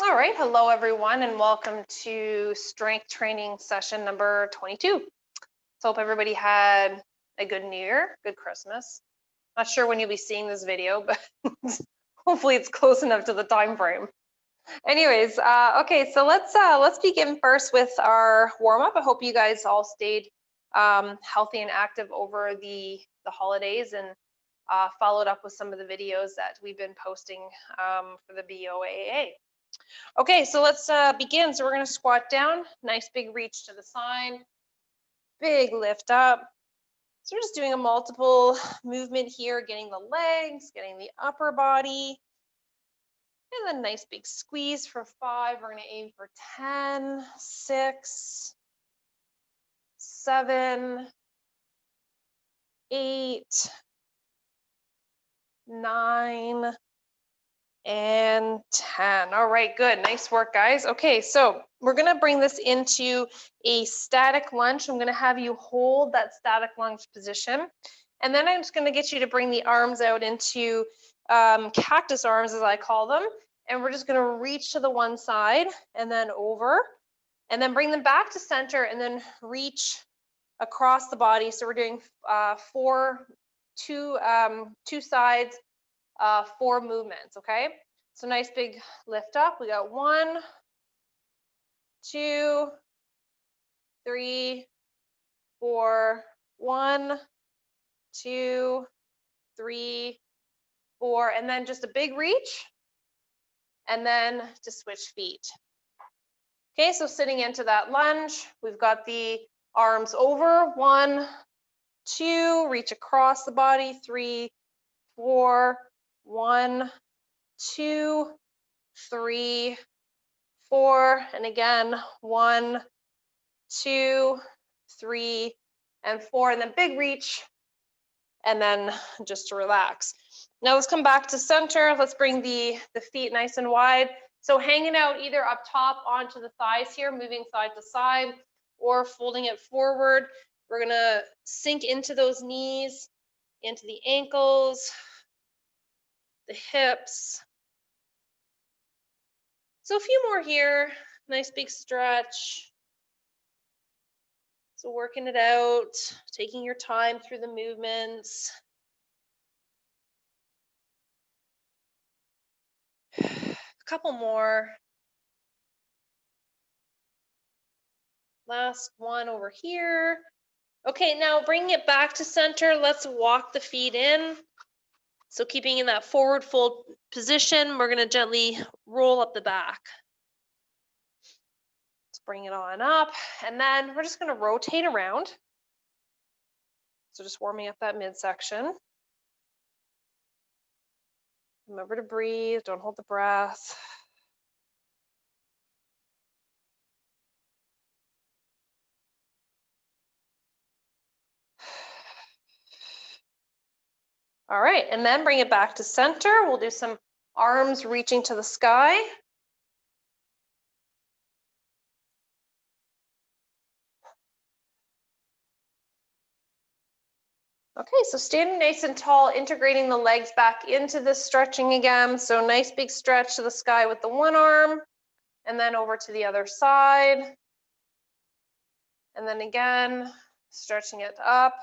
All right, hello everyone, and welcome to strength training session number 22. So hope everybody had a good New Year, good Christmas. Not sure when you'll be seeing this video, but hopefully it's close enough to the time frame. Anyways, okay, so let's begin first with our warm up. I hope you guys all stayed healthy and active over the holidays and followed up with some of the videos that we've been posting for the BOAA. Okay, so let's begin. So we're going to squat down, nice big reach to the side, big lift up. So we're just doing a multiple movement here, getting the legs, getting the upper body, and then nice big squeeze for 5. We're going to aim for 10, 6, 7, 8, 9, and 10. All right, good. Nice work, guys. Okay, so we're going to bring this into a static lunge. I'm going to have you hold that static lunge position. And then I'm just going to get you to bring the arms out into cactus arms, as I call them. And we're just going to reach to the one side and then over. And then bring them back to center and then reach across the body. So we're doing two sides, 4 movements, okay? So nice big lift up. We got 1, 2, 3, 4, 1, 2, 3, 4, and then just a big reach, and then to switch feet. Okay, so sitting into that lunge, we've got the arms over, 1, 2, reach across the body, 3, 4, 1, 2, 3, 4, and again, 1, 2, 3, and 4, and then big reach, and then just to relax. Now let's come back to center. Let's bring the feet nice and wide. So hanging out either up top onto the thighs here, moving side to side, or folding it forward. We're gonna sink into those knees, into the ankles, the hips. So a few more here. Nice big stretch. So working it out, taking your time through the movements. A couple more. Last one over here. Okay, now bringing it back to center, let's walk the feet in. So keeping in that forward fold position, we're gonna gently roll up the back. Let's bring it on up, and then we're just gonna rotate around. So just warming up that midsection. Remember to breathe, don't hold the breath. All right, and then bring it back to center. We'll do some arms reaching to the sky. Okay, so standing nice and tall, integrating the legs back into this stretching again. So nice big stretch to the sky with the one arm, and then over to the other side. And then again, stretching it up.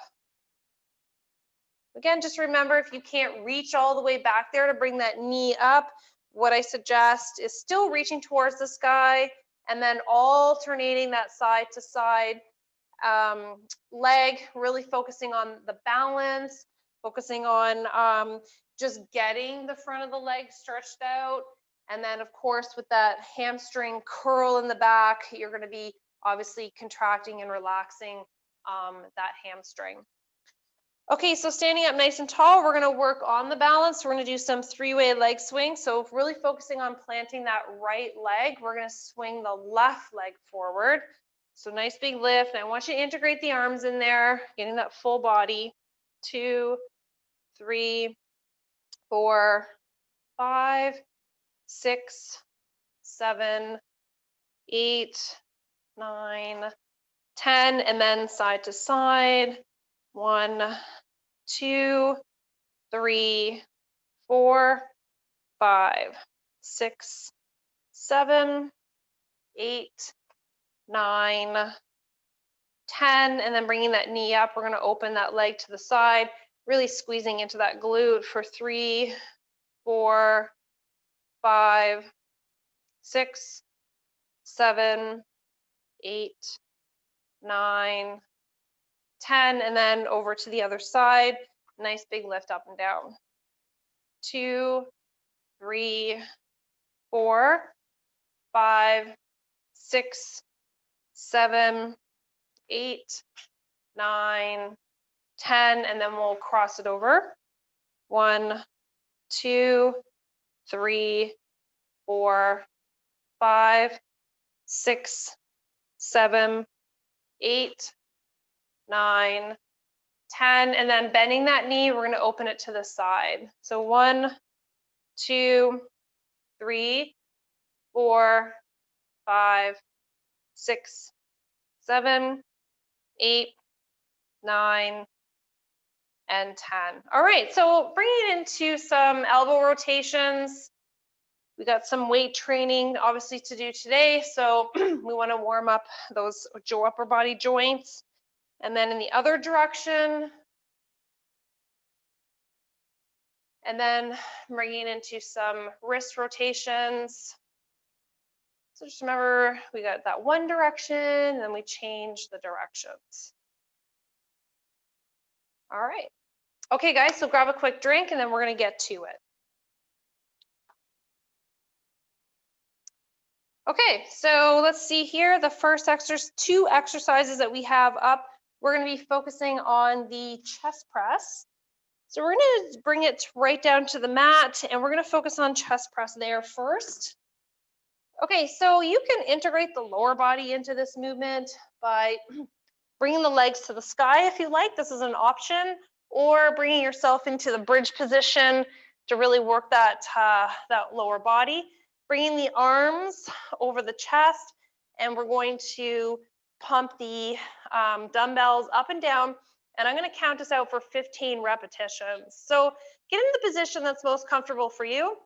Again, just remember, if you can't reach all the way back there to bring that knee up, what I suggest is still reaching towards the sky and then alternating that side to side leg, really focusing on the balance, focusing on just getting the front of the leg stretched out. And then, of course, with that hamstring curl in the back, you're going to be obviously contracting and relaxing that hamstring. Okay, so standing up nice and tall, we're going to work on the balance. We're going to do some 3-way leg swing. So really focusing on planting that right leg, we're going to swing the left leg forward. So nice big lift. And I want you to integrate the arms in there, getting that full body. 2, 3, 4, 5, 6, 7, 8, 9, 10, and then side to side. 1, 2, 3, 4, 5, 6, 7, 8, 9, 10, and then bringing that knee up. We're going to open that leg to the side, really squeezing into that glute for 3, 4, 5, 6, 7, 8, 9, 10, and then over to the other side. Nice big lift up and down. 2, 3, 4, 5, 6, 7, 8, 9, 10, and then we'll cross it over. 1, 2, 3, 4, 5, 6, 7, 8, 9, 10, and then bending that knee, we're going to open it to the side. So 1, 2, 3, 4, 5, 6, 7, 8, 9, and 10. All right, so bringing it into some elbow rotations. We got some weight training obviously to do today, so we want to warm up those upper body joints. And then in the other direction, and then bringing into some wrist rotations. So just remember, we got that one direction, and then we change the directions. All right. Okay, guys, so grab a quick drink, and then we're going to get to it. Okay, so let's see here. The first two exercises that we have up, we're going to be focusing on the chest press. So we're going to bring it right down to the mat, and we're going to focus on chest press there first. Okay, so you can integrate the lower body into this movement by bringing the legs to the sky if you like. This is an option, or bringing yourself into the bridge position to really work that lower body. Bringing the arms over the chest, and we're going to pump the dumbbells up and down, and I'm going to count us out for 15 repetitions. So get in the position that's most comfortable for you,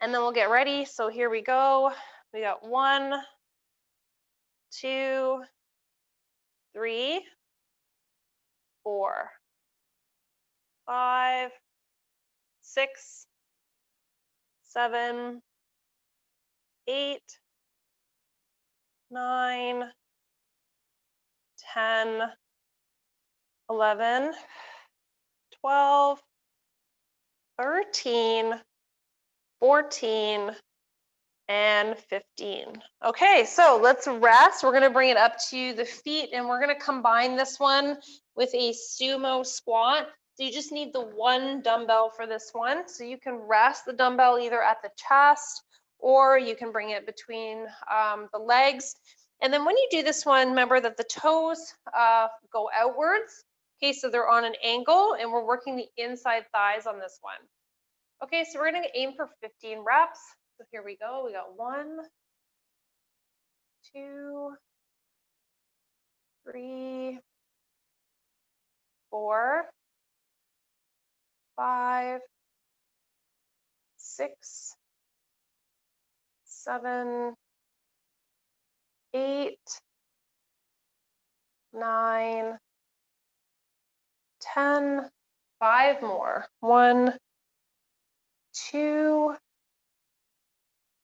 and then we'll get ready. So here we go. We got 1, 2, 3, 4, 5, 6, 7, 8, 9, 10, 11, 12, 13, 14, and 15. Okay, so let's rest. We're going to bring it up to the feet, and we're going to combine this one with a sumo squat. So you just need the one dumbbell for this one. So you can rest the dumbbell either at the chest, or you can bring it between the legs. And then when you do this one, remember that the toes go outwards. Okay, so they're on an angle, and we're working the inside thighs on this one. Okay, so we're going to aim for 15 reps. So here we go. We got 1, 2, 3, 4, 5, 6, 7, 8, 9, 10, 5 more. 1, 2,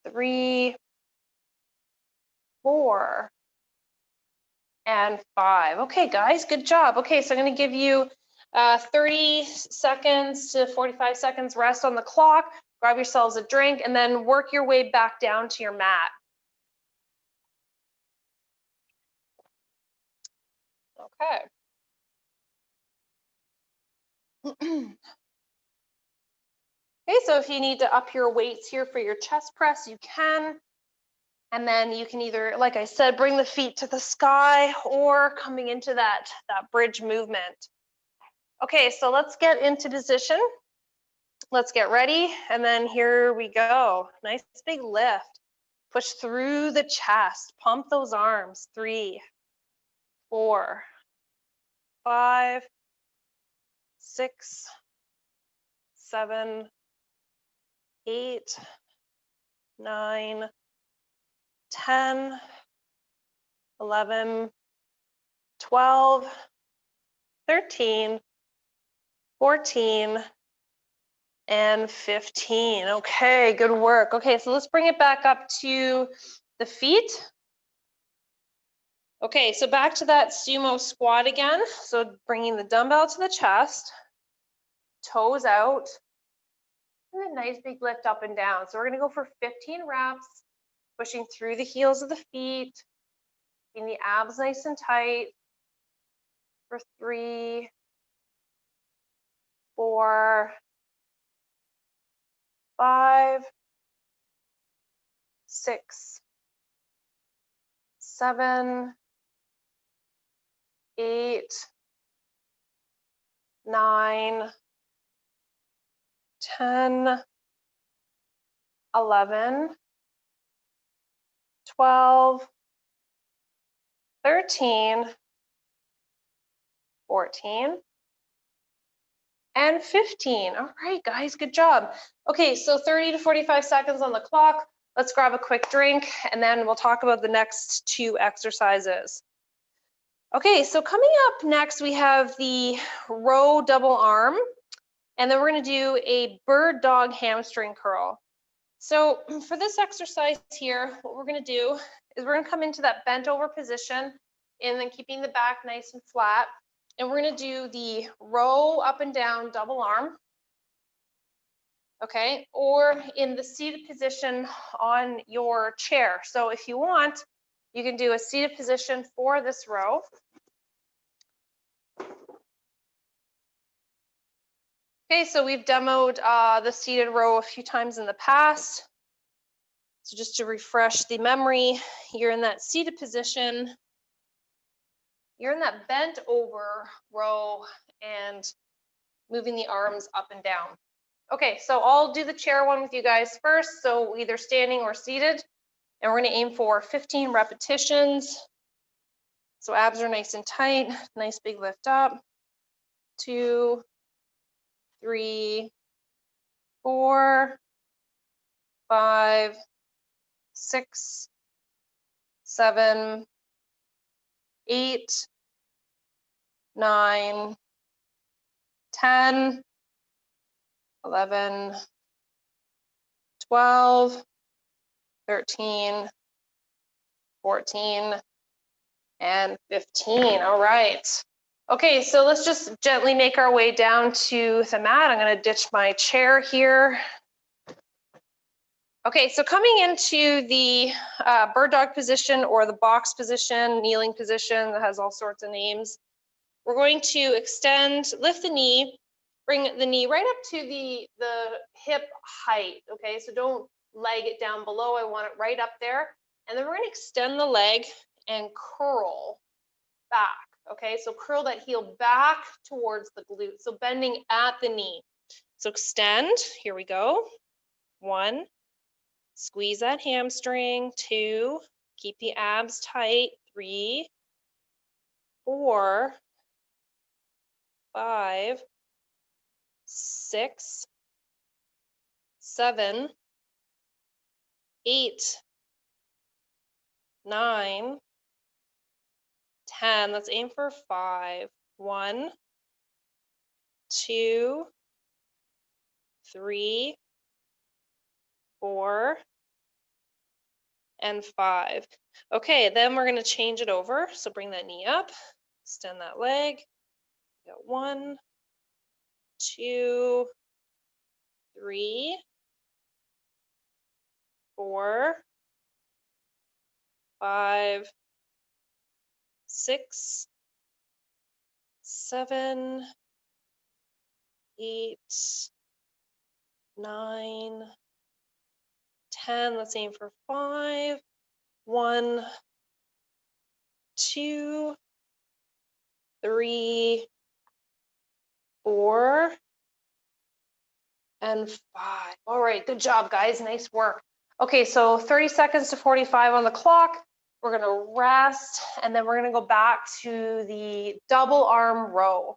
3, 4, and 5. Okay, guys, good job. Okay, so I'm going to give you 30 seconds to 45 seconds rest on the clock. Grab yourselves a drink, and then work your way back down to your mat. Okay. Okay, so if you need to up your weights here for your chest press, you can. And then you can either, like I said, bring the feet to the sky or coming into that bridge movement. Okay, so let's get into position. Let's get ready. And then here we go. Nice big lift. Push through the chest. Pump those arms. 3, 4, 5, 6, 7, 8, 9, 10, 11, 12, 13, 14, and 15. Okay, good work. Okay, so let's bring it back up to the feet. Okay, so back to that sumo squat again. So bringing the dumbbell to the chest, toes out, and a nice big lift up and down. So we're gonna go for 15 reps, pushing through the heels of the feet, keeping the abs nice and tight for 3, 4, 5, 6, 7, 8, 9, 10, 11, 12, 13, 14, and 15. All right, guys, good job. Okay, so 30 to 45 seconds on the clock. Let's grab a quick drink, and then we'll talk about the next 2 exercises. Okay, so coming up next, we have the row double arm, and then we're gonna do a bird dog hamstring curl. So for this exercise here, what we're gonna do is we're gonna come into that bent over position and then keeping the back nice and flat. And we're gonna do the row up and down double arm, okay? Or in the seated position on your chair. So if you want, you can do a seated position for this row. Okay, so we've demoed the seated row a few times in the past. So just to refresh the memory, you're in that seated position, you're in that bent over row and moving the arms up and down. Okay, so I'll do the chair one with you guys first. So either standing or seated, and we're gonna aim for 15 repetitions. So abs are nice and tight, nice big lift up. 2, 3, 4, 5, 6, 7, 8, 9, 10, 11, 12, 13, 14, and 15. All right. Okay, so let's just gently make our way down to the mat. I'm going to ditch my chair here. Okay, so coming into the bird dog position or the box position, kneeling position that has all sorts of names, we're going to extend, lift the knee, bring the knee right up to the hip height, okay? So don't leg it down below, I want it right up there. And then we're gonna extend the leg and curl back, okay? So curl that heel back towards the glute, so bending at the knee. So extend, here we go. 1, squeeze that hamstring. 2, keep the abs tight. 3, 4, 5, 6, 7, 8, 9, 10. Let's aim for 5. 1, 2, 3, 4, and 5. Okay, then we're going to change it over. So bring that knee up, extend that leg. We got 1, 2, 3, 4, 5, 6, 7, 8, 9, 10. Let's aim for 5. 1, 2, 3, 4, and 5. All right, good job, guys. Nice work. Okay, so 30 seconds to 45 on the clock. We're gonna rest, and then we're gonna go back to the double arm row.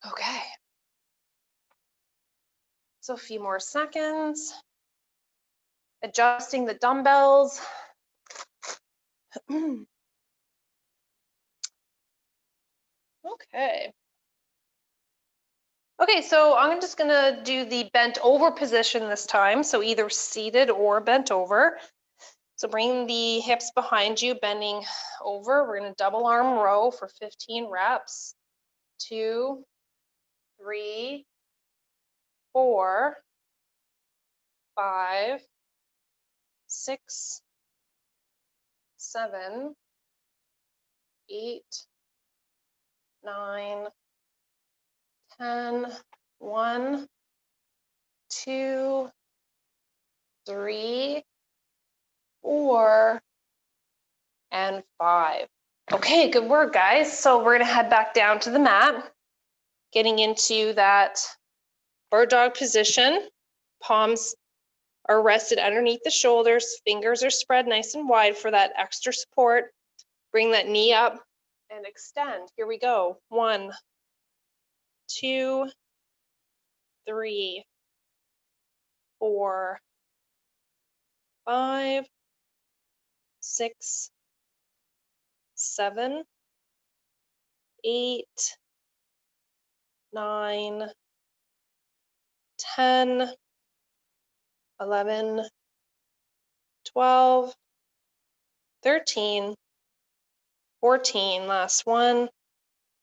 Okay. So a few more seconds. Adjusting the dumbbells. Okay. Okay, so I'm just gonna do the bent over position this time. So either seated or bent over. So bring the hips behind you, bending over. We're gonna double arm row for 15 reps. 2, 3, 4, 5, 6, 7, 8, 9, 10, 1, 2, 3, 4, and 5. Okay, good work, guys. So we're gonna head back down to the mat, getting into that bird dog position. Palms are rested underneath the shoulders. Fingers are spread nice and wide for that extra support. Bring that knee up and extend. Here we go. 1, 2, 3, 4, 5, 6, 7, 8, 9, 10, 11, 12, 13, 14, last one,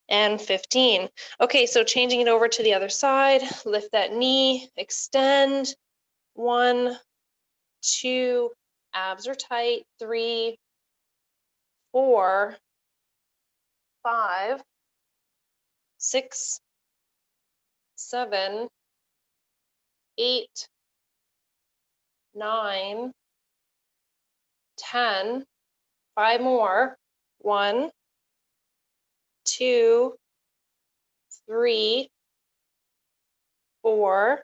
and 15. Okay, so changing it over to the other side, lift that knee, extend. 1, 2, abs are tight. 3, 4, 5, 6, 7, 8, 9, 10. 5 more. 1, 2, 3, 4,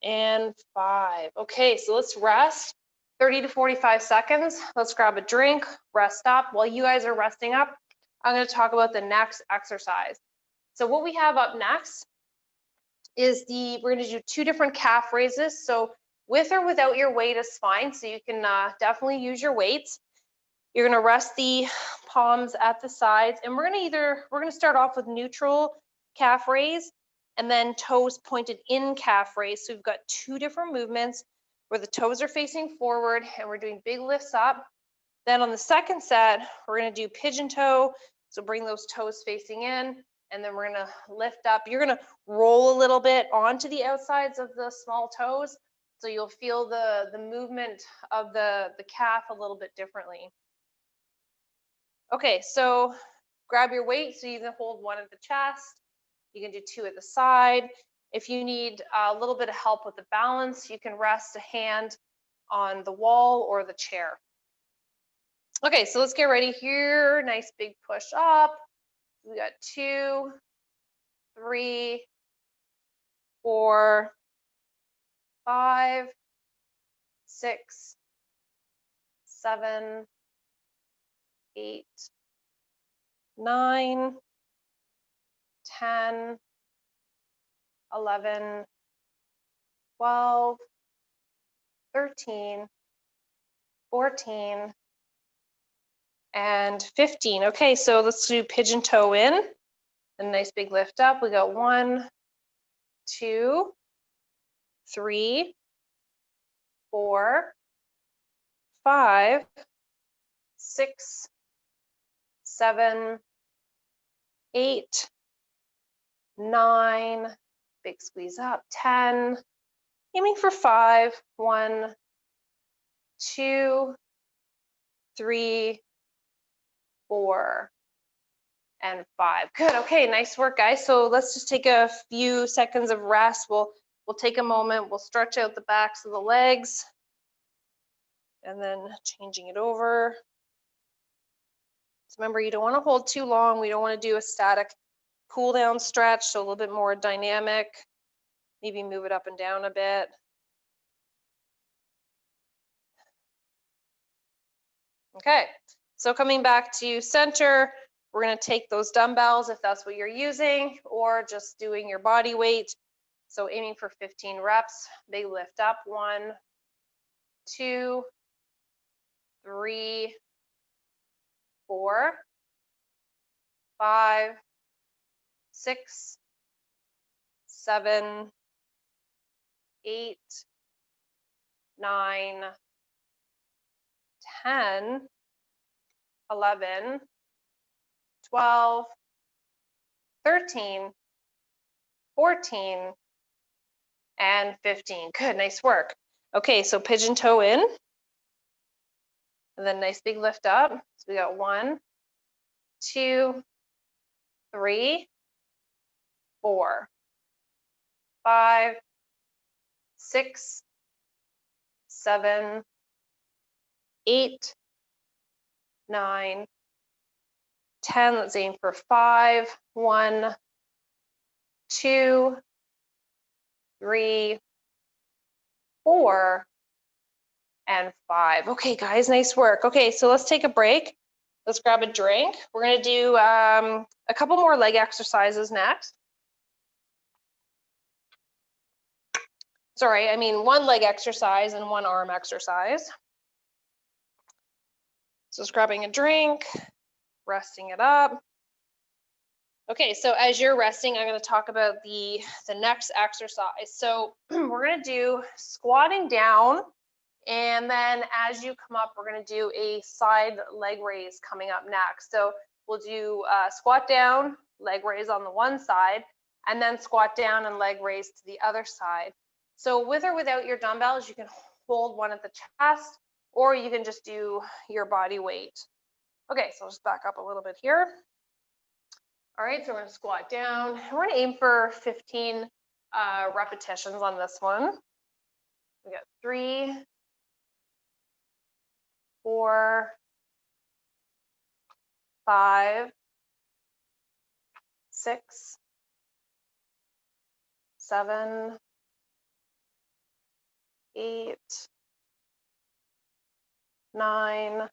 and 5. Okay, so let's rest 30 to 45 seconds. Let's grab a drink, rest up. While you guys are resting up, I'm going to talk about the next exercise. So what we have up next is we're going to do 2 different calf raises. So with or without your weight is fine. So you can definitely use your weights. You're going to rest the palms at the sides, and we're going to start off with neutral calf raise and then toes pointed in calf raise. So we've got 2 different movements where the toes are facing forward and we're doing big lifts up. Then on the second set, we're going to do pigeon toe. So bring those toes facing in, and then we're going to lift up. You're going to roll a little bit onto the outsides of the small toes. So you'll feel the movement of the calf a little bit differently. Okay, so grab your weight. So you can hold 1 at the chest. You can do 2 at the side. If you need a little bit of help with the balance, you can rest a hand on the wall or the chair. Okay, so let's get ready here. Nice big push up. We got 2, 3, 4, 5, 6, 7, 8, 9, 10, 11, 12, 13, 14, and 15. Okay, so let's do pigeon toe in. A nice big lift up. We got 1, 2, 3, 4, 5, 6, 7, 8, 9, big squeeze up, 10, aiming for 5, 1, 2, 3, 4, and 5. Good. Okay, nice work, guys. So let's just take a few seconds of rest. We'll take a moment. We'll stretch out the backs of the legs, and then changing it over. So remember, you don't want to hold too long. We don't want to do a static cool down stretch, so a little bit more dynamic. Maybe move it up and down a bit. Okay, so coming back to center, we're going to take those dumbbells if that's what you're using, or just doing your body weight. So aiming for 15 reps, big lift up, 1, 2, 3, 4, 5, 6, 7, 8, 9, 10, 11, 12, 13, 14, and 15. Good, nice work. Okay, so pigeon toe in, and then nice big lift up. So we got 1, 2, 3, 4, 5, 6, 7, 8, 9, 10. Let's aim for 5. 1, 2, 3, 4, and 5. Okay, guys, nice work. Okay, so let's take a break. Let's grab a drink. We're going to do a couple more leg exercises next. Sorry, I mean 1 leg exercise and 1 arm exercise. So just grabbing a drink, resting it up. Okay, so as you're resting, I'm going to talk about the next exercise. So we're going to do squatting down, and then as you come up, we're going to do a side leg raise coming up next. So we'll do squat down, leg raise on the one side, and then squat down and leg raise to the other side. So with or without your dumbbells, you can hold one at the chest, or you can just do your body weight. Okay, so I'll just back up a little bit here. All right, so we're going to squat down. We're going to aim for 15 repetitions on this one. We got 3, 4, 5, 6, 7, 8, 9,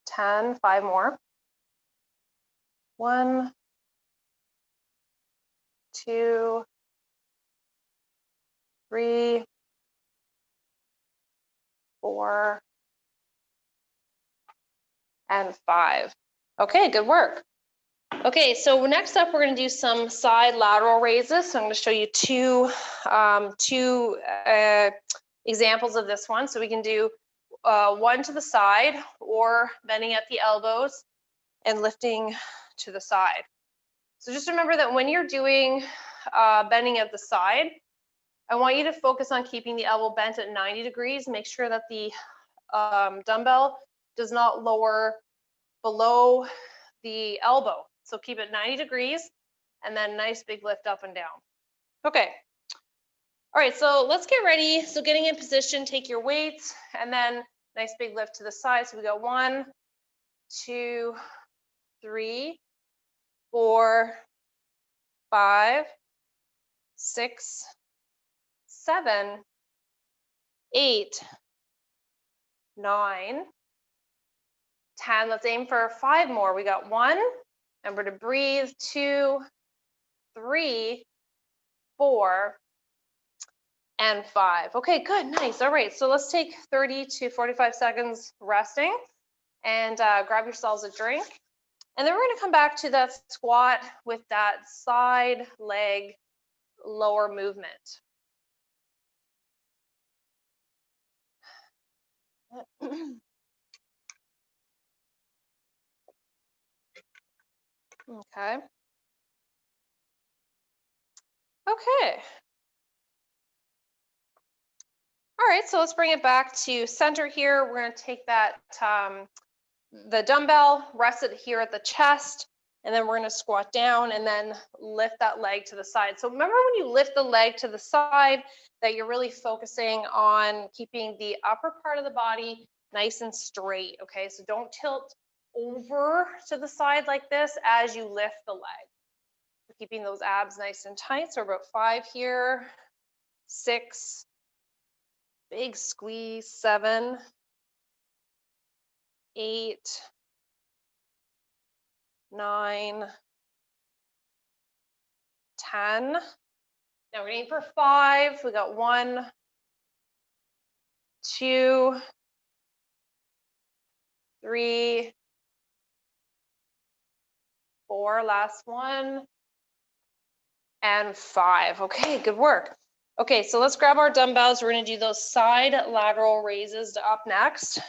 10. 5 more. 1, 2, 3, 4, and 5. Okay, good work. Okay, so next up, we're going to do some side lateral raises. So I'm going to show you two examples of this one. So we can do one to the side, or bending at the elbows and lifting to the side. So just remember that when you're doing bending at the side, I want you to focus on keeping the elbow bent at 90 degrees. Make sure that the dumbbell does not lower below the elbow. So keep it 90 degrees, and then nice big lift up and down. Okay. All right, so let's get ready. So getting in position, take your weights, and then nice big lift to the side. So we got 1, 2, 3, 4, 5, 6, 7, 8, 9, 10. Let's aim for 5 more. We got 1. Remember to breathe. 2, 3, 4, and 5. Okay, good, nice. All right, so let's take 30 to 45 seconds resting, and grab yourselves a drink. And then we're going to come back to that squat with that side leg lower movement. Okay. Okay. All right, so let's bring it back to center here. We're going to take that the dumbbell, rest it here at the chest, and then we're going to squat down and then lift that leg to the side. So remember, when you lift the leg to the side, that you're really focusing on keeping the upper part of the body nice and straight, okay? So don't tilt over to the side like this as you lift the leg. So keeping those abs nice and tight. So about 5 here, 6, big squeeze, 7, 8, 9, 10, Now we're aiming for 5. We got 1, 2, 3, 4, last one, and 5. Okay, good work. Okay, so let's grab our dumbbells. We're going to do those side lateral raises up next.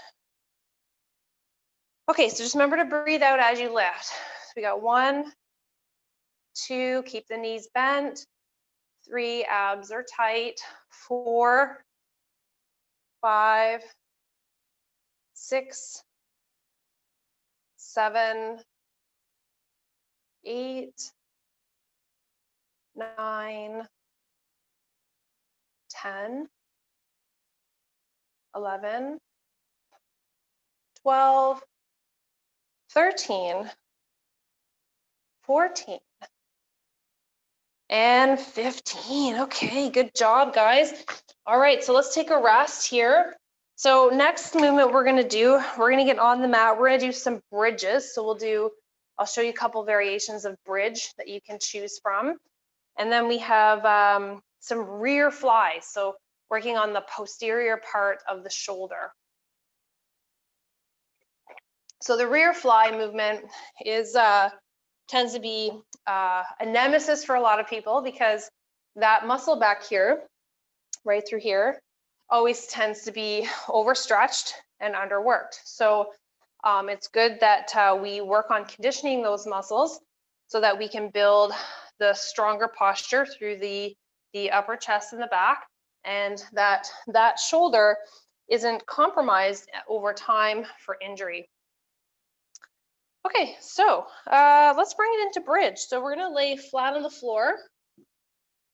Okay, so just remember to breathe out as you lift. So we got 1, 2, keep the knees bent. 3, abs are tight. 4, 5, 6, 7, 8, 9, 10, 11, 12, 13, 14, and 15. Okay, good job, guys. All right, so let's take a rest here. So next movement we're gonna do, we're gonna get on the mat. We're gonna do some bridges. So I'll show you a couple variations of bridge that you can choose from. And then we have some rear flies. So working on the posterior part of the shoulder. So the rear fly movement is tends to be a nemesis for a lot of people because that muscle back here, right through here, always tends to be overstretched and underworked. So it's good that we work on conditioning those muscles so that we can build the stronger posture through the upper chest and the back, and that shoulder isn't compromised over time for injury. Okay, so let's bring it into bridge. So we're gonna lay flat on the floor.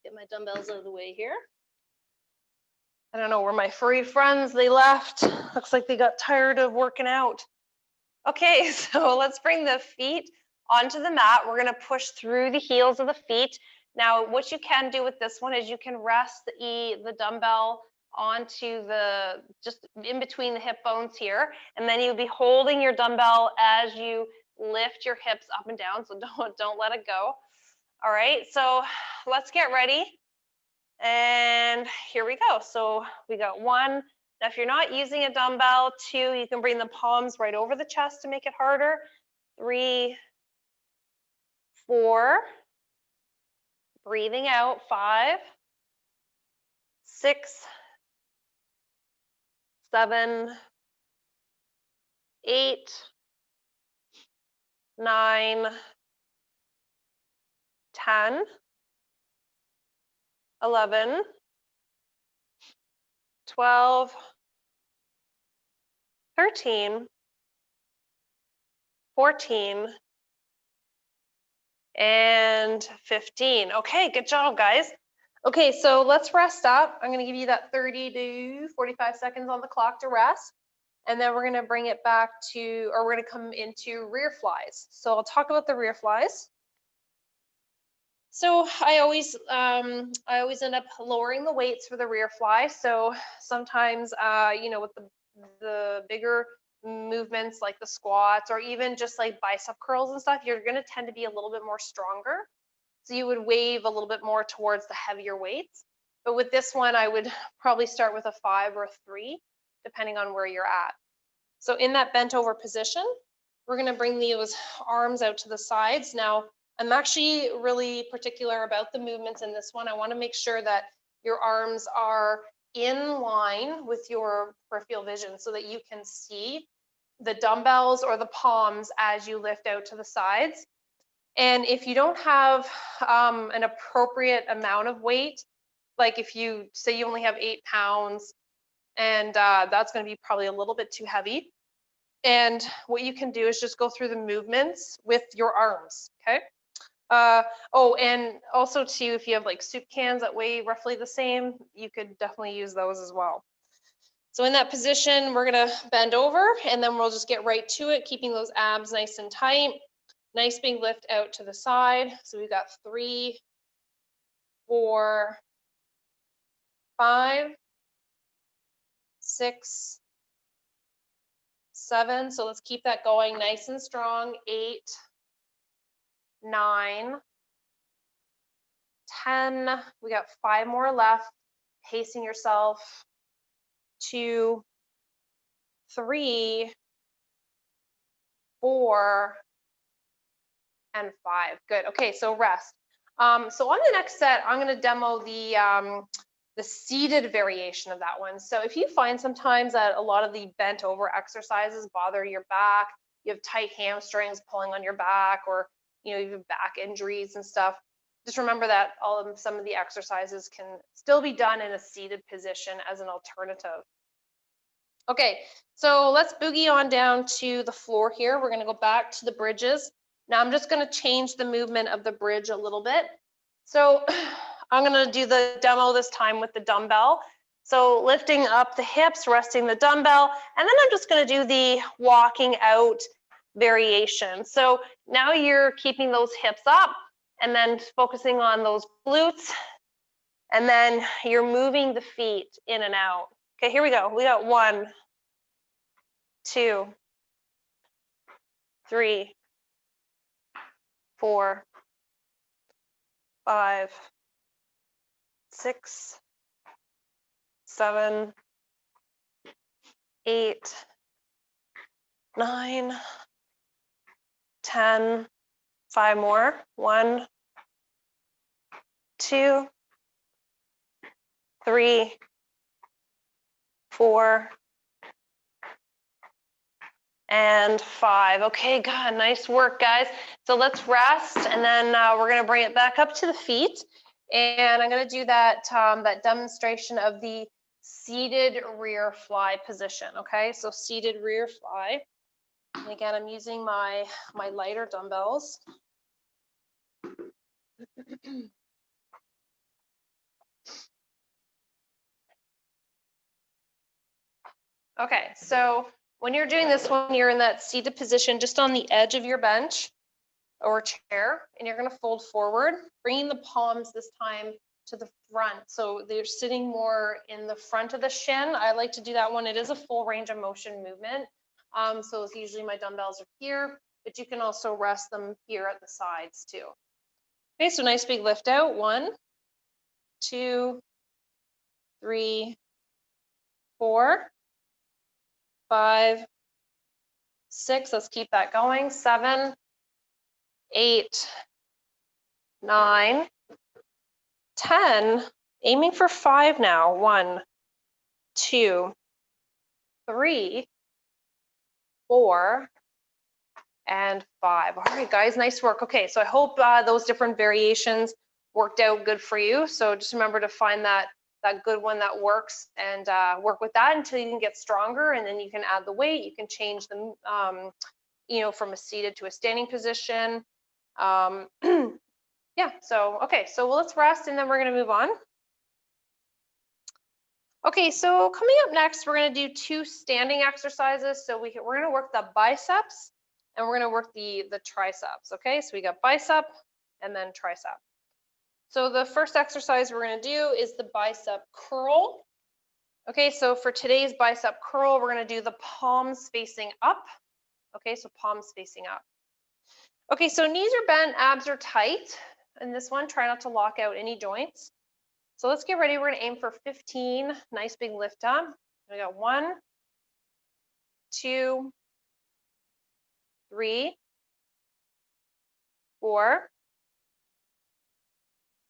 Get my dumbbells out of the way here. I don't know where my furry friends, they left. Looks like they got tired of working out. Okay, so let's bring the feet onto the mat. We're gonna push through the heels of the feet. Now, what you can do with this one is you can rest the dumbbell onto just in between the hip bones here, and then you'll be holding your dumbbell as you lift your hips up and down, so don't let it go. All right, so let's get ready. And here we go. So we got 1. Now, if you're not using a dumbbell, 2, you can bring the palms right over the chest to make it harder. 3, 4, breathing out. 5, 6, 7, 8, 9, 10, 11, 12, 13, 14, and 15. Okay, good job, guys. Okay, so let's rest up. I'm going to give you that 30 to 45 seconds on the clock to rest. And then we're going to bring it back to, or we're going to come into rear flies. So I'll talk about the rear flies. So I always end up lowering the weights for the rear fly. So sometimes, with the bigger movements like the squats or even just like bicep curls and stuff, you're going to tend to be a little bit more stronger. So you would wave a little bit more towards the heavier weights. But with this one, I would probably start with a 5 or a 3, depending on where you're at. So in that bent over position, we're going to bring those arms out to the sides. Now, I'm actually really particular about the movements in this one. I want to make sure that your arms are in line with your peripheral vision so that you can see the dumbbells or the palms as you lift out to the sides. And if you don't have an appropriate amount of weight, like if you say you only have 8 pounds, and that's going to be probably a little bit too heavy. And what you can do is just go through the movements with your arms, okay? And also too, if you have like soup cans that weigh roughly the same, you could definitely use those as well. So in that position, we're gonna bend over and then we'll just get right to it, keeping those abs nice and tight. Nice big lift out to the side. So we've got 3, 4, 5, 6, 7. So let's keep that going nice and strong. 8, 9, 10. We got 5 more left. Pacing yourself. 2, 3, 4, and 5. Good. Okay, so rest. So on the next set, I'm going to demo the seated variation of that one. So if you find sometimes that a lot of the bent over exercises bother your back, you have tight hamstrings pulling on your back, or you have back injuries and stuff, just remember that some of the exercises can still be done in a seated position as an alternative. Okay, so let's boogie on down to the floor here. We're going to go back to the bridges. Now I'm just going to change the movement of the bridge a little bit. So I'm going to do the demo this time with the dumbbell. So lifting up the hips, resting the dumbbell, and then I'm just going to do the walking out variation. So now you're keeping those hips up and then focusing on those glutes, and then you're moving the feet in and out. Okay, here we go. We got 1, 2, 3, 4, 5, 6, 7, 8, 9, 10, 5 more. 1, 2, 3, 4, and 5. Okay, good. Nice work, guys. So let's rest, and then we're going to bring it back up to the feet. And I'm going to do that, that demonstration of the seated rear fly position. Okay, so seated rear fly. And again, I'm using my lighter dumbbells. Okay, so when you're doing this one, you're in that seated position just on the edge of your bench or chair, and you're going to fold forward, bringing the palms this time to the front. So they're sitting more in the front of the shin. I like to do that one. It is a full range of motion movement. So it's usually my dumbbells are here, but you can also rest them here at the sides too. Okay, so nice big lift out. 1, 2, 3, 4, 5, 6. Let's keep that going. 7, 8, 9, 10. Aiming for 5 now. 1, 2, 3, 4, and 5. All right, guys, nice work. Okay, so I hope those different variations worked out good for you. So just remember to find that good one that works, and work with that until you can get stronger, and then you can add the weight. You can change them, from a seated to a standing position. Yeah, so okay, so let's rest, and then we're going to move on. Okay, so coming up next, we're going to do 2 standing exercises. So we're going to work the biceps, and we're going to work the triceps. Okay, so we got bicep and then tricep. So the first exercise we're going to do is the bicep curl. Okay, so for today's bicep curl, we're going to do the palms facing up. Okay, so palms facing up. Okay, so knees are bent, abs are tight. In this one, try not to lock out any joints. So let's get ready. We're going to aim for 15. Nice big lift up. We got 1, 2, 3, 4,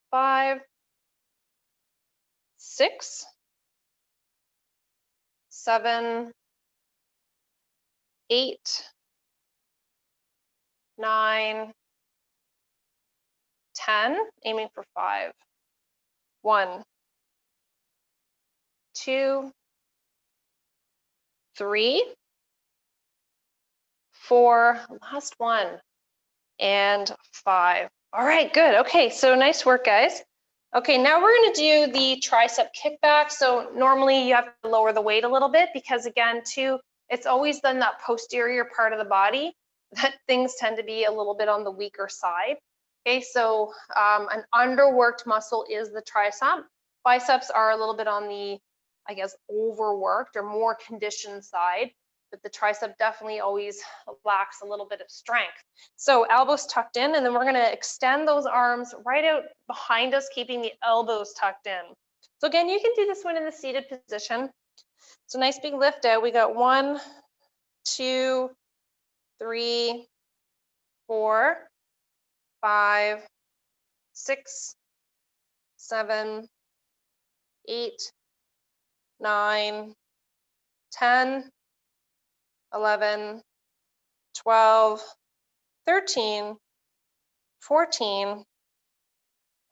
5, 6, 7, 8, 9, 10. Aiming for 5. 1, 2, 3, 4, last one, and 5. All right, good. Okay, so nice work, guys. Okay, now we're going to do the tricep kickback. So normally you have to lower the weight a little bit because, again, too, it's always then that posterior part of the body that things tend to be a little bit on the weaker side. Okay, so an underworked muscle is the tricep. Biceps are a little bit on the, I guess, overworked or more conditioned side. but the tricep definitely always lacks a little bit of strength. So elbows tucked in, and then we're going to extend those arms right out behind us, keeping the elbows tucked in. So again, you can do this one in the seated position. So nice big lift out. We got 1, 2, 3, 4, 5, 6, 7, 8, 9, 10, 11, 12, 13, 14,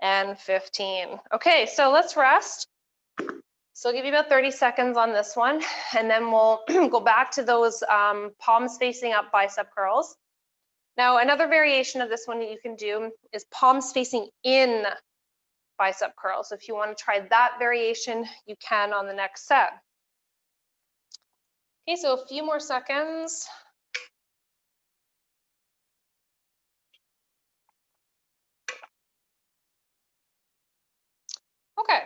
and 15. Okay, so let's rest. So I'll give you about 30 seconds on this one, and then we'll go back to those palms facing up bicep curls. Now, another variation of this one that you can do is palms facing in bicep curls. So if you want to try that variation, you can on the next set. Okay, so a few more seconds. Okay.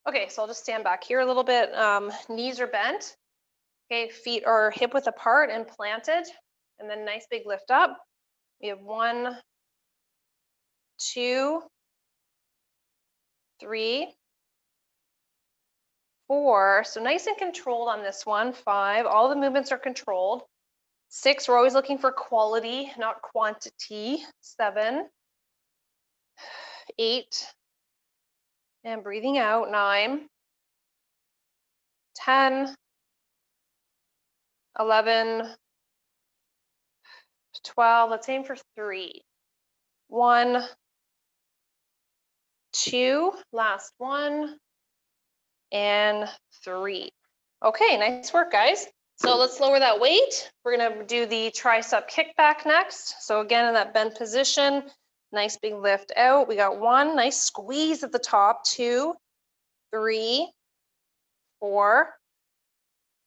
Okay, so I'll just stand back here a little bit. Knees are bent. Okay, feet are hip width apart and planted. And then nice big lift up. We have 1, 2, 3, 4. So nice and controlled on this one. 5. All the movements are controlled. 6. We're always looking for quality, not quantity. 7, 8. And breathing out. 9, 10, 11, 12. Let's aim for 3. 1, 2. Last 1. And 3. Okay, nice work, guys. So let's lower that weight. We're gonna do the tricep kickback next. So again, in that bent position, nice big lift out. We got 1, nice squeeze at the top. 2, 3, 4,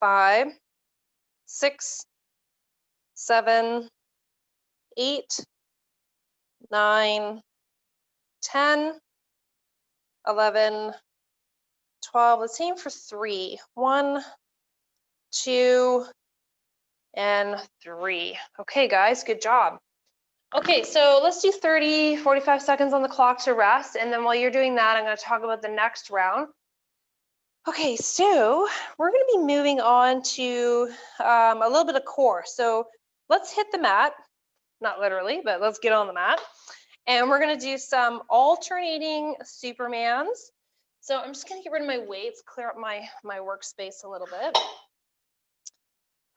5, 6, 7, 8, 9, 10, 11, 12. Let's aim for 3. 1, 2, and 3. Okay, guys, good job. Okay, so let's do 30, 45 seconds on the clock to rest. And then while you're doing that, I'm going to talk about the next round. Okay, so we're going to be moving on to a little bit of core. So let's hit the mat, not literally, but let's get on the mat. And we're going to do some alternating Supermans. So I'm just going to get rid of my weights, clear up my workspace a little bit.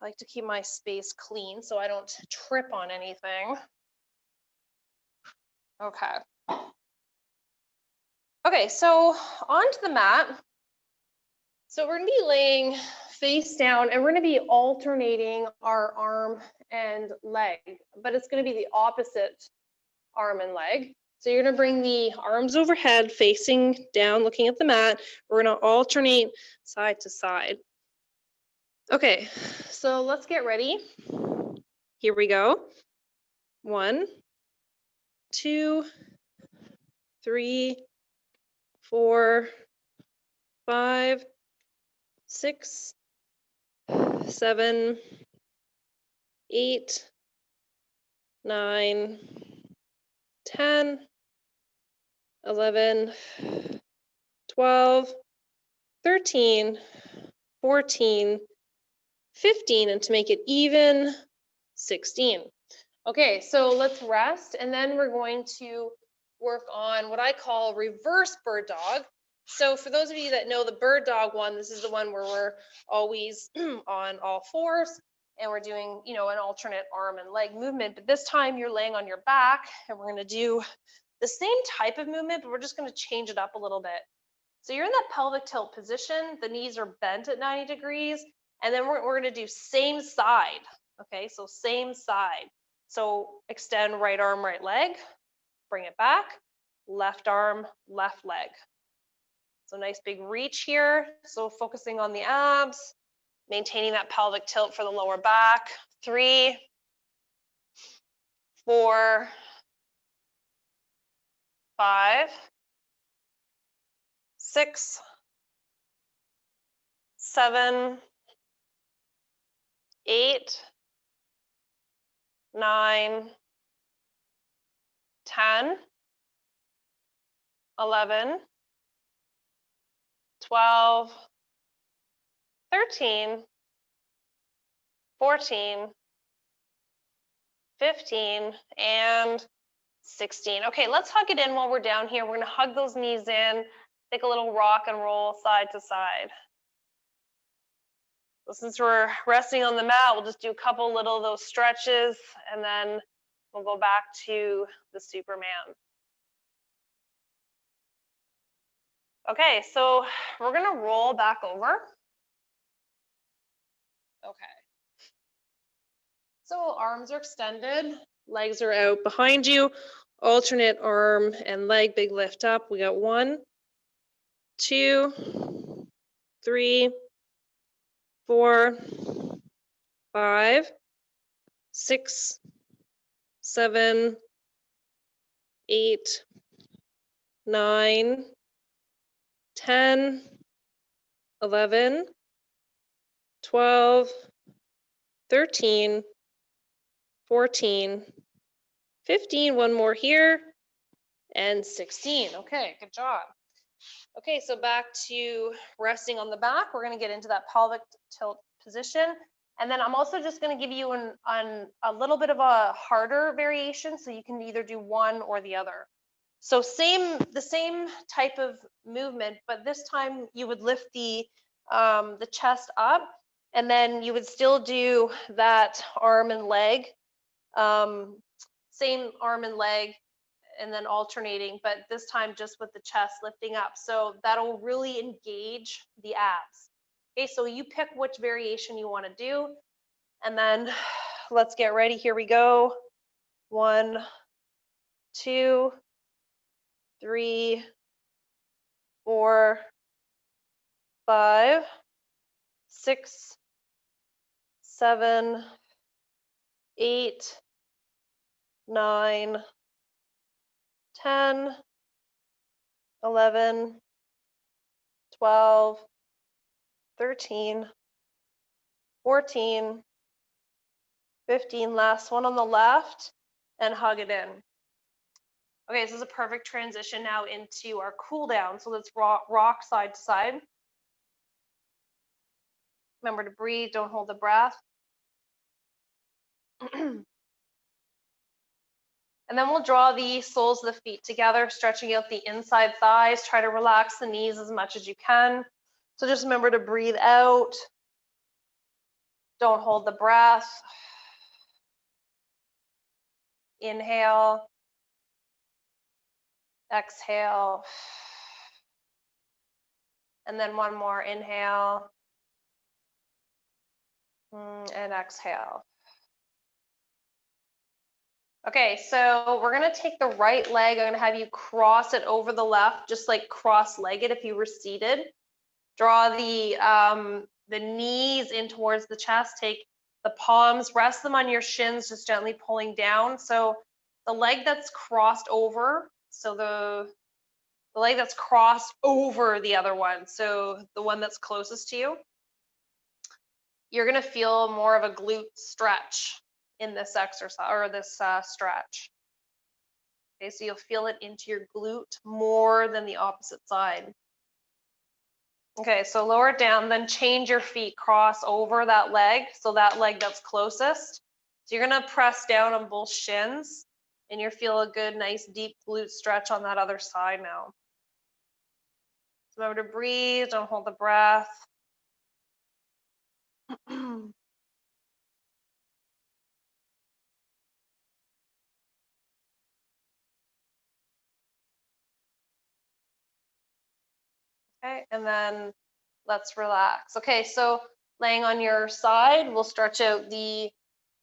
I like to keep my space clean so I don't trip on anything. Okay. Okay, so onto the mat. So we're gonna be laying face down and we're gonna be alternating our arm and leg, but it's gonna be the opposite arm and leg. So you're gonna bring the arms overhead, facing down, looking at the mat. We're gonna alternate side to side. Okay, so let's get ready. Here we go. 1, 2, 3, 4, 5, 6, 7, 8, 9, 10, 11, 12, 13, 14, 15, and to make it even, 16. Okay, so let's rest, and then we're going to work on what I call reverse bird dog. So for those of you that know the bird dog one, this is the one where we're always on all fours and we're doing, you know, an alternate arm and leg movement. But this time you're laying on your back and we're going to do the same type of movement, but we're just going to change it up a little bit. So you're in that pelvic tilt position. The knees are bent at 90 degrees. And then we're going to do same side. Okay, so same side. So extend right arm, right leg, bring it back, left arm, left leg. So nice big reach here. So focusing on the abs, maintaining that pelvic tilt for the lower back. 3, 4, 5, 6, 7, 8, 9, 10, 11, 12, 13, 14, 15, and 16. Okay, let's hug it in while we're down here. We're going to hug those knees in, take a little rock and roll side to side. So since we're resting on the mat, we'll just do a couple little of those stretches, and then we'll go back to the Superman. Okay, so we're going to roll back over. Okay. So arms are extended, legs are out behind you, alternate arm and leg, big lift up. We got 1, 2, 3, 4, 5, 6, 7, 8, 9, 10, 11, 12, 13, 14, 15, one more here, and 16. Okay, good job. Okay, so back to resting on the back. We're going to get into that pelvic tilt position. And then I'm also just going to give you a little bit of a harder variation, so you can either do one or the other. So the same type of movement, but this time you would lift the chest up, and then you would still do that arm and leg, same arm and leg, and then alternating, but this time just with the chest lifting up. So that'll really engage the abs. Okay, so you pick which variation you want to do, and then let's get ready. Here we go. 1, 2, 3, 4, 5, 6, 7, 8, 9, 10, 11, 12, 13, 14, 15, last one on the left, and hug it in. Okay, this is a perfect transition now into our cool down. So let's rock side to side. Remember to breathe, don't hold the breath. And then we'll draw the soles of the feet together, stretching out the inside thighs. Try to relax the knees as much as you can. So just remember to breathe out. Don't hold the breath. Inhale. Exhale. And then one more. Inhale. And exhale. Okay, so we're gonna take the right leg. I'm gonna have you cross it over the left, just like cross-legged if you were seated. Draw the knees in towards the chest. Take the palms, rest them on your shins, just gently pulling down. So the leg that's crossed over, so the leg that's crossed over the other one, so the one that's closest to you, you're gonna feel more of a glute stretch in this exercise or this stretch. Okay, so you'll feel it into your glute more than the opposite side. Okay, so lower it down, then change your feet, cross over that leg, so that leg that's closest. So you're gonna press down on both shins, and you'll feel a good, nice, deep glute stretch on that other side now. So remember to breathe, don't hold the breath. Okay, and then let's relax. Okay, so laying on your side, we'll stretch out the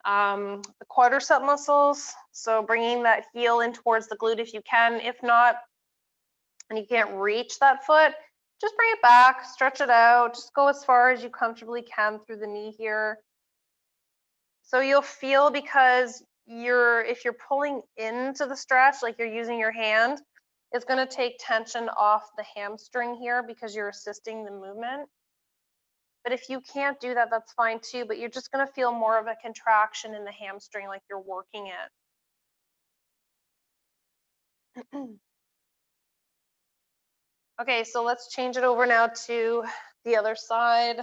quadricep muscles. So bringing that heel in towards the glute if you can. If not, and you can't reach that foot, just bring it back, stretch it out, just go as far as you comfortably can through the knee here. So you'll feel, because if you're pulling into the stretch, like you're using your hand, it's going to take tension off the hamstring here because you're assisting the movement. But if you can't do that, that's fine too, but you're just gonna feel more of a contraction in the hamstring like you're working it. Okay, so let's change it over now to the other side.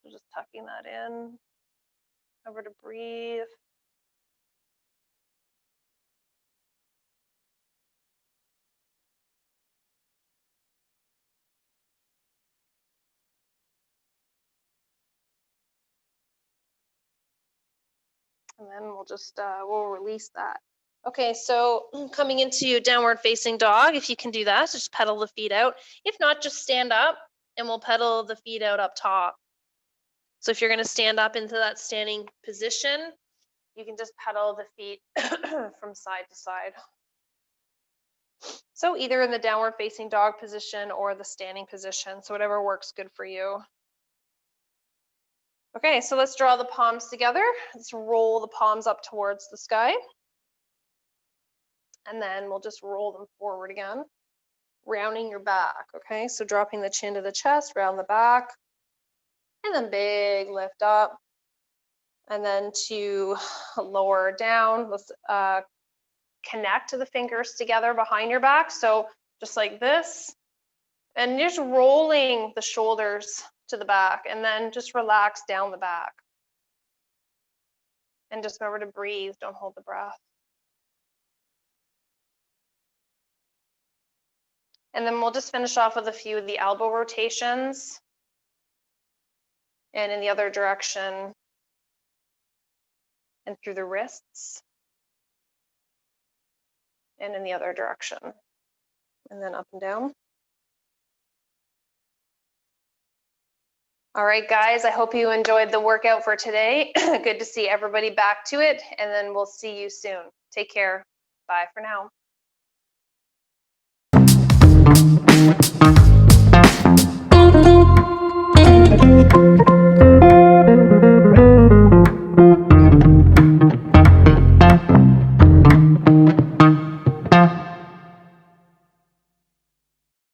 Just tucking that in. Remember to breathe. And then we'll just, we'll release that. Okay, so coming into downward facing dog, if you can do that, just pedal the feet out. If not, just stand up and we'll pedal the feet out up top. So if you're gonna stand up into that standing position, you can just pedal the feet from side to side. So either in the downward facing dog position or the standing position, so whatever works good for you. Okay, so let's draw the palms together. Let's roll the palms up towards the sky. And then we'll just roll them forward again, rounding your back, okay? So dropping the chin to the chest, round the back, and then big lift up. And then to lower down, let's connect the fingers together behind your back. So just like this, and just rolling the shoulders to the back, and then just relax down the back. And just remember to breathe, don't hold the breath. And then we'll just finish off with a few of the elbow rotations. And in the other direction, and through the wrists, and in the other direction, and then up and down. All right, guys, I hope you enjoyed the workout for today. Good to see everybody back to it, and then we'll see you soon. Take care. Bye for now.